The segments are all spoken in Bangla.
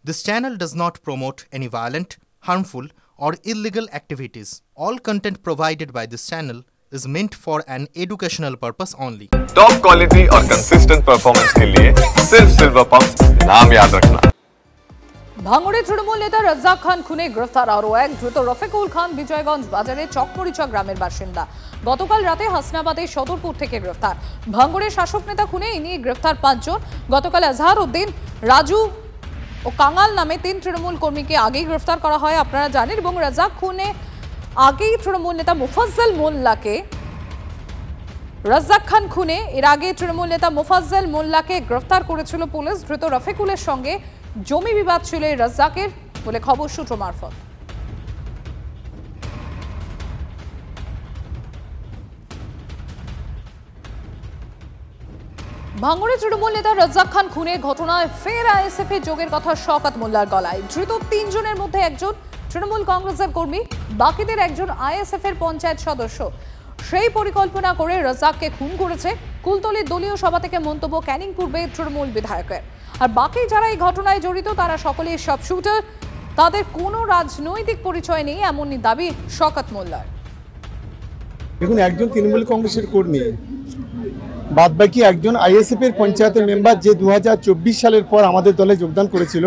This channel does not promote any violent, harmful, or illegal activities. All content provided by this channel is meant for an educational purpose only. Top quality और कंसिस्टेंट परफॉर्मेंस के लिए सिर्फ सिल्वर पंप्स नाम याद रखना। ভাঙড়ে তৃণমূল নেতা রাজ্জাক খান খুনে গ্রেফতার আরও এক ধৃত রফিকুল খান বিজয়গঞ্জ বাজারে চকমরিচা গ্রামের বাসিন্দা। গতকাল রাতে হাসনাবাদের সদরপুর থেকে গ্রেফতার। ভাঙড়ের শাসক নেতা খুনে এই নিয়ে গ্রেফতার 5 জন। গতকাল আজহার উদ্দিন, রাজু ও কাঙাল নামে 3 তৃণমূল কর্মীকে আগেই গ্রেফতার করা হয় আপনারা জানেন, এবং রাজ্জাক খুনে আগেই তৃণমূল নেতা মুফাজ্জল মোল্লাকে রাজ্জাক খান খুনে এর আগে তৃণমূল নেতা মুফাজ্জল মোল্লাকে গ্রেফতার করেছিল পুলিশ। ধৃত রফিকুলের সঙ্গে জমি বিবাদ ছিল রাজ্জাকের বলে খবর সূত্র মারফত। ভাঙড়ে তৃণমূল নেতা রাজ্জাক খান খুনের ঘটনায় ফের আইএসএফ এর যোগের কথা শওকত মোল্লার গলায়। ধৃত 3 জনের মধ্যে একজন তৃণমূল কংগ্রেসের কর্মী, বাকিদের একজন আইএসএফ এর পঞ্চায়েত সদস্য। সেই পরিকল্পনা করে রাজ্জাককে খুন করেছে। কুলতলির দলীয় সভা থেকে মন্তব্য ক্যানিং পূর্বে তৃণমূল বিধায়কের। আর বাকি যারা এই ঘটনায় জড়িত তারা সকলেই সব শুটার, তাদের কোনো রাজনৈতিক পরিচয় নেই এমন দাবি শওকত মোল্লার। দেখুন, একজন তৃণমূল কংগ্রেসের কর্মী, বাদ বাকি একজন আইএসএফ এর পঞ্চায়েতের মেম্বার, যে 2024 সালের পর আমাদের দলে যোগদান করেছিল,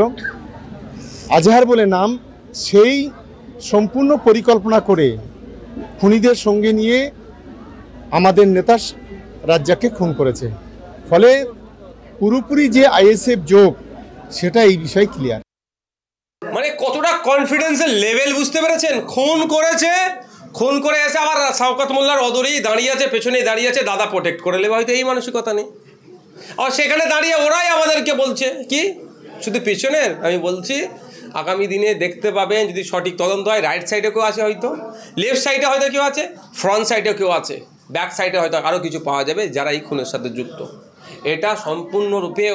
আজহার বলে নাম, সেই সম্পূর্ণ পরিকল্পনা করে খুনিদের সঙ্গে নিয়ে আমাদের নেতা রাজ্জাককে খুন করেছে। ফলে পুরোপুরি যে আইএসএফ যোগ, সেটা এই বিষয়ে ক্লিয়ার। মানে কতটা কনফিডেন্সের লেভেল বুঝতে পেরেছেন? খুন করেছে, খুন করে এসে আবার শওকত মোল্লার অদরেই দাঁড়িয়ে আছে, পেছনেই দাঁড়িয়ে আছে, দাদা প্রোটেক্ট করে নেবে, হয়তো এই মানসিকতা নেই। আর সেখানে দাঁড়িয়ে ওরাই আমাদেরকে বলছে কি শুধু পেছনের। আমি বলছি আগামী দিনে দেখতে পাবেন, যদি সঠিক তদন্ত হয়, রাইট সাইডে কেউ আছে, হয়তো লেফট সাইডে হয়তো কেউ আছে, ফ্রন্ট সাইডেও কেউ আছে, ব্যাক সাইডে হয়তো আরও কিছু পাওয়া যাবে যারা এই খুনের সাথে যুক্ত। এটা সম্পূর্ণরূপে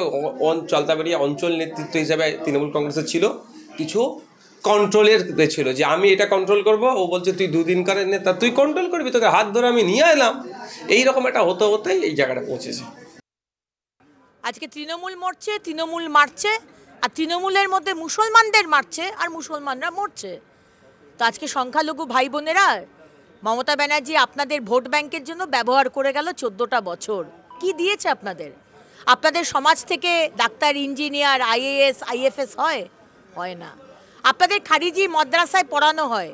জলদাবেড়িয়া অঞ্চল নেতৃত্ব হিসাবে তৃণমূল কংগ্রেসের ছিল, কিছু কন্ট্রোলের ছিল যে আমি এটা কন্ট্রোল করব, ও বলছে তুই 2 দিনকারের নেতা, তুই কন্ট্রোল করবি, তোকে হাত ধরে আমি নিয়ে এলাম। এইরকম একটা হতে হতেই এই জায়গাটা পৌঁছেছে। আজকে তৃণমূল মরছে, তৃণমূল মারছে, আর তৃণমূলের মধ্যে মুসলমানদের মারছে আর মুসলমানরা মরছে। তো আজকে সংখ্যালঘু ভাই বোনেরা, মমতা ব্যানার্জি আপনাদের ভোট ব্যাংকের জন্য ব্যবহার করে গেল 14টা বছর। কি দিয়েছে আপনাদের? আপনাদের সমাজ থেকে ডাক্তার, ইঞ্জিনিয়ার, আইএএস, আইএফএস হয় না। আপনাদের খারিজি মাদ্রাসায় পড়ানো হয়,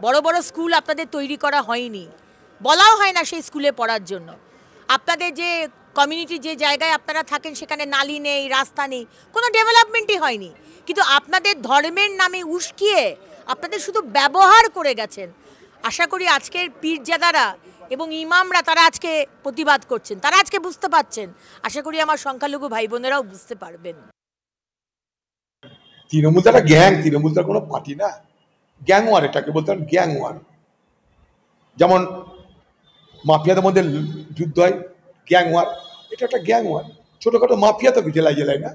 বড় বড় স্কুল আপনাদের তৈরি করা হয়নি, বলাও হয় না সেই স্কুলে পড়ার জন্য। আপনাদের যে কমিউনিটি, যে জায়গায় আপনারা থাকেন, সেখানে নালি নেই, রাস্তা নেই, কোনো ডেভেলপমেন্টই হয়নি। কিন্তু আপনাদের ধর্মের নামে উস্কিয়ে আপনাদের শুধু ব্যবহার করে গেছেন। আশা করি আজকের পীরজাদারা এবং ইমামরা তারা আজকে প্রতিবাদ করছেন, তারা আজকে বুঝতে পারছেন। আশা করি আমার সংখ্যালঘু ভাই বোনেরাও বুঝতে পারবেন। তৃণমূল তো একটা গ্যাং, তৃণমূল তো কোনো পার্টি না, গ্যাং ওয়ার, এটাকে বলতে হবে গ্যাং ওয়ার। যেমন মাফিয়াদের মধ্যে যুদ্ধ হয়, গ্যাং ওয়ার, এটা একটা গ্যাং ওয়ার। ছোটখাটো মাফিয়া তো জেলায় জেলায় না,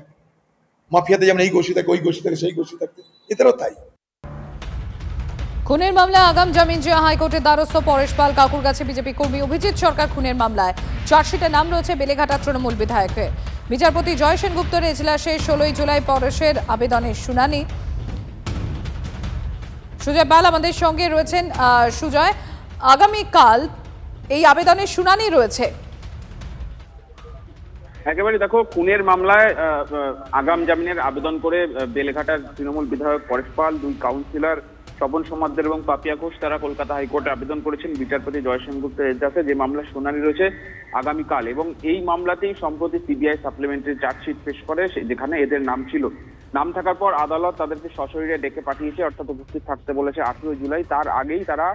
মাফিয়াতে যেমন এই গোষ্ঠী থাকে, ওই গোষ্ঠী থাকে, সেই গোষ্ঠী থাকতে, এদেরও তাই। খুনের মামলায় আগাম জামিন চেয়ে হাইকোর্টের দ্বারস্থ পরেশ পাল। কাকুরগাছে বিজেপি কর্মী অভিজিৎ সরকার খুনের মামলায় চার্জশিটে নাম রয়েছে বেলেঘাটা তৃণমূল বিধায়কের। বিচারপতি জয় সেনগুপ্তের এজলাসে 16 জুলাই পরেশের আবেদনের শুনানি। সুজয় পাল আমাদের সঙ্গে রয়েছেন। সুজয়, আগামীকাল এই আবেদনের শুনানি রয়েছে। একেবারে দেখো, খুনের মামলায় আগাম জামিনের আবেদন করে বেলেঘাটার তৃণমূল বিধায়ক পরেশ পাল, 2 কাউন্সিলর স্বপন সমাদ্দার এবং পাপিয়া ঘোষ তারা কলকাতা হাইকোর্টে আবেদন করেছেন বিচারপতি জয় সেনগুপ্তের এজলাসে, যে মামলার শুনানি রয়েছে আগামীকাল। এবং এই মামলাতেই সম্প্রতি সিবিআই সাপ্লিমেন্টারি চার্জশিট পেশ করে, যেখানে এদের নাম ছিল। নাম থাকার পর আদালত তাদেরকে সশরীরে ডেকে পাঠিয়েছে, অর্থাৎ উপস্থিত থাকতে বলেছে 18 জুলাই। তার আগেই তারা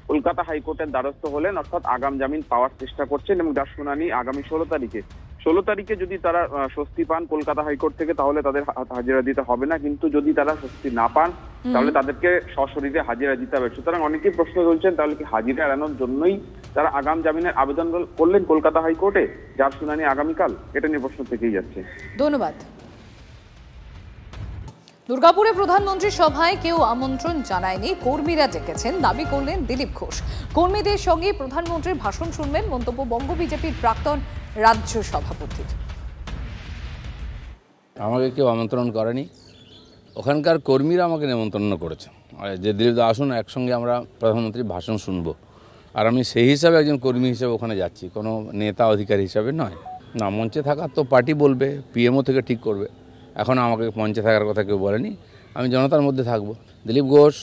কলকাতা হাইকোর্টের দ্বারস্থ হলেন, অর্থাৎ আগাম জামিন পাওয়ার চেষ্টা করছেন। এবং যার শুনানি আগামী 16 তারিখে যদি তারা স্বস্তি পান কলকাতা হাইকোর্ট থেকে, তাহলে তাদের হাজিরা দিতে হবে না। কিন্তু যদি তারা স্বস্তি না পান, তাহলে তাদেরকে সশরীরে হাজিরা দিতে হবে। সুতরাং অনেকেই প্রশ্ন তুলছেন, তাহলে কি হাজিরা এড়ানোর জন্যই তারা আগাম জামিনের আবেদন করলেন কলকাতা হাইকোর্টে, যার শুনানি আগামীকাল? এটা নিয়ে প্রশ্ন থেকেই যাচ্ছে। ধন্যবাদ। দুর্গাপুরে প্রধানমন্ত্রী সভায় কেউ আমন্ত্রণ জানায়নি, কর্মীরা ডেকেছেন, দাবি করলেন দিলীপ ঘোষ। কর্মীদের সঙ্গে প্রধানমন্ত্রীর ভাষণ শুনবেন, মন্তব্য বঙ্গ বিজেপির প্রাক্তন রাজ্য সভাপতির। আমাকে কেউ আমন্ত্রণ করেনি, ওখানকার কর্মীরা আমাকে নেমন্তন্ন করেছে যে দিলীপ দা আসুন, একসঙ্গে আমরা প্রধানমন্ত্রীর ভাষণ শুনবো। আর আমি সেই হিসাবে একজন কর্মী হিসেবে ওখানে যাচ্ছি, কোনো নেতা অধিকারী হিসাবে নয়। না, মঞ্চে থাকার তো পার্টি বলবে, পিএমও থেকে ঠিক করবে। এখন আমাকে মঞ্চে থাকার কথা কেউ বলেনি, আমি জনতার মধ্যে থাকবো। দিলীপ ঘোষ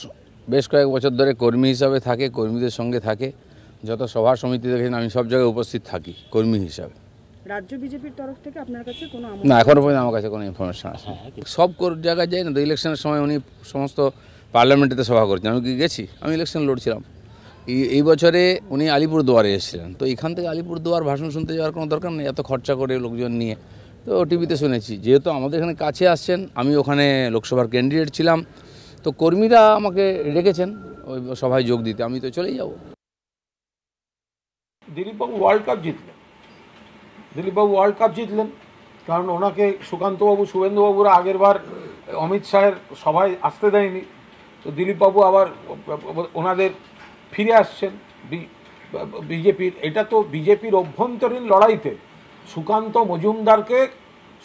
বেশ কয়েক বছর ধরে কর্মী হিসাবে থাকে, কর্মীদের সঙ্গে থাকে। যত সভা সমিতি দেখেছেন আমি সব জায়গায় উপস্থিত থাকি কর্মী হিসাবে। রাজ্য বিজেপির তরফ থেকে আপনার কাছে কোনো না, এখনও পর্যন্ত আমার কাছে কোনো ইনফরমেশন আসে। সব জায়গায় যাই না তো, ইলেকশনের সময় উনি সমস্ত পার্লামেন্টেতে সভা করছেন, আমি কি গেছি? আমি ইলেকশন লড়ছিলাম। এই বছরে উনি আলিপুরদুয়ারে এসেছিলেন, তো এখান থেকে আলিপুরদুয়ার ভাষণ শুনতে যাওয়ার কোনো দরকার নেই, এত খরচা করে লোকজন নিয়ে। তো টিভিতে শুনেছি, যেহেতু আমাদের এখানে কাছে আসছেন, আমি ওখানে লোকসভার ক্যান্ডিডেট ছিলাম, তো কর্মীরা আমাকে রেখেছেন ওই সভায় যোগ দিতে, আমি তো চলেই যাব। দিলীপবাবু ওয়ার্ল্ড কাপ জিতলেন, দিলীপবাবু ওয়ার্ল্ড কাপ জিতলেন কারণ ওনাকে সুকান্তবাবু, শুভেন্দুবাবুরা আগের বার অমিত শাহের সভায় আসতে দেয়নি। তো দিলীপবাবু আবার ওনাদের ফিরে আসছেন বিজেপির। এটা তো বিজেপির অভ্যন্তরীণ লড়াইতে সুকান্ত মজুমদারকে,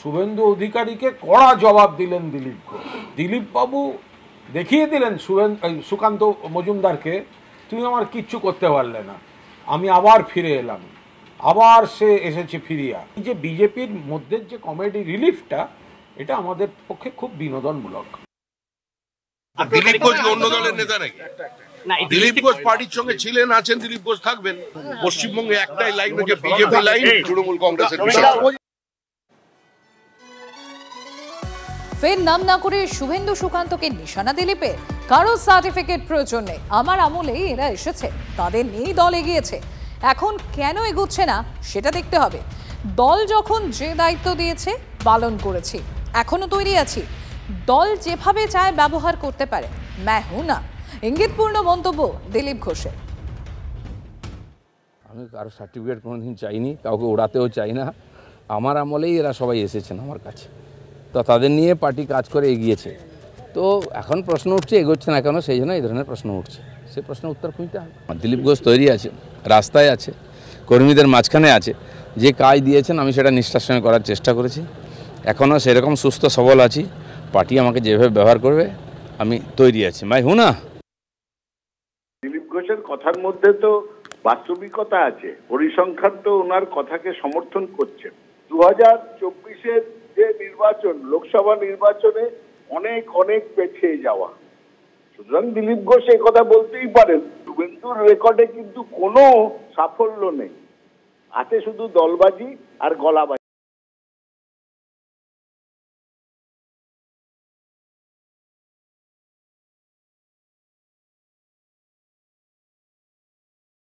শুভেন্দু অধিকারীকে কড়া জবাব দিলেন দিলীপ ঘোষ। দিলীপবাবু দেখিয়ে দিলেন সুকান্ত মজুমদারকে, তুমি আমার কিচ্ছু করতে পারলে না, আমি আবার ফিরে এলাম। আবার সে এসেছে ফিরিয়া। এই যে বিজেপির মধ্যে যে কমেডি রিলিফটা, এটা আমাদের পক্ষে খুব বিনোদনমূলক। দিলীপ ঘোষ অন্য দলের নেতা নাকি? দিলীপ ঘোষ পার্টির সঙ্গে ছিলেন, আছেন, দিলীপ ঘোষ থাকবেন। পশ্চিমবঙ্গে একটাই লাইন হচ্ছে বিজেপি লাইন, তৃণমূল কংগ্রেসের বিষয়। ফের নাম না করে শুভেন্দু সুকান্তকে নিশানা দিলীপের। কারো সার্টিফিকেট প্রয়োজন নেই, আমার আমলেই এরা এসেছে, তাদের নিয়েই দল এগিয়েছে। এখন কেন এগোচ্ছে না সেটা দেখতে হবে। দল যখন যে দায়িত্ব দিয়েছে পালন করেছি, এখনো তৈরি আছি। দল যেভাবে চায় ব্যবহার করতে পারে, ম্যায় হুঁ না। ইঙ্গিতপূর্ণ মন্তব্য দিলীপ ঘোষের। আমি কারো সার্টিফিকেট কোনোদিন চাইনি, কাউকে ওড়াতেও চাই না। আমার আমলেই এরা সবাই এসেছেন আমার কাছে, তো তাদের নিয়ে পার্টি কাজ করে এগিয়েছে। তো এখন প্রশ্ন উঠছে এগোচ্ছে না কেন, সেই জন্য এই ধরনের প্রশ্ন উঠছে। সে প্রশ্নের উত্তর খুঁজতে হবে। দিলীপ ঘোষ তৈরি আছে, রাস্তায় আছে, কর্মীদের মাঝখানে আছে। যে কাজ দিয়েছেন আমি সেটা নিষ্ঠার সঙ্গে করার চেষ্টা করেছি, এখনও সেরকম সুস্থ সবল আছি। পার্টি আমাকে যেভাবে ব্যবহার করবে আমি তৈরি আছি, মাই হুঁ না। দিলীপ ঘোষের কথার মধ্যে তো বাস্তবিকতা আছে, পরিসংখ্যান তো ওনার কথাকে সমর্থন করছে। 2024-এর যে নির্বাচন, লোকসভা নির্বাচনে অনেক অনেক পেছিয়ে যাওয়া, সুতরাং দিলীপ ঘোষ এই কথা বলতেই পারেন। শুভেন্দুর রেকর্ডে কিন্তু কোনো সাফল্য নেই, আছে শুধু দলবাজি আর গলাবাজি।